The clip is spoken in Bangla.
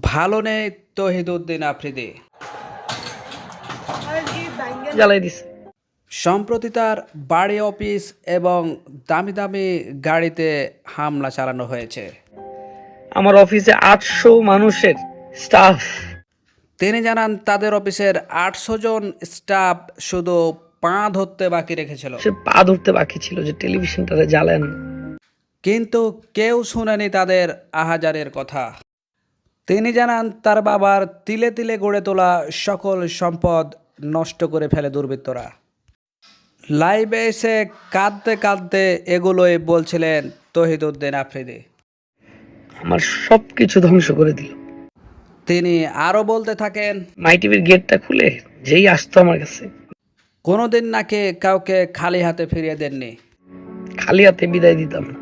ভালো নেই তহিদউদ্দিন আফ্রিদি। জ্বালাই দিছে। সম্প্রতি তার বাড়ি, অফিস এবং দামি দামি গাড়িতে হামলা চালানো হয়েছে। আমার অফিসে 800 মানুষের স্টাফ। তিনি জানান তাদের অফিসের 800 জন স্টাফ শুধু পা ধরতে বাকি রেখেছিল, সে পা ধরতে বাকি ছিল যে টেলিভিশনটারে জ্বালেন। কিন্তু কেউ শুনেনি তাদের আহাজারের কথা। তিনি জানান তার বাবার তিলে তিলে গড়ে তোলা সকল সম্পদ নষ্ট করে ফেলে দুর্বৃত্তরা। লাইভে এসে কাঁদতে কাঁদতে এগুলোই বলছিলেন তহিদউদ্দিন আফ্রিদি। আমার সবকিছু ধ্বংস করে দিল। তিনি আরও বলতে থাকেন, মাই টিভির গেটটা খুলে যেই আসতো আমার কাছে, কোনোদিন নাকি কাউকে খালি হাতে ফিরিয়ে দেননি। খালি হাতে বিদায় দিতাম না।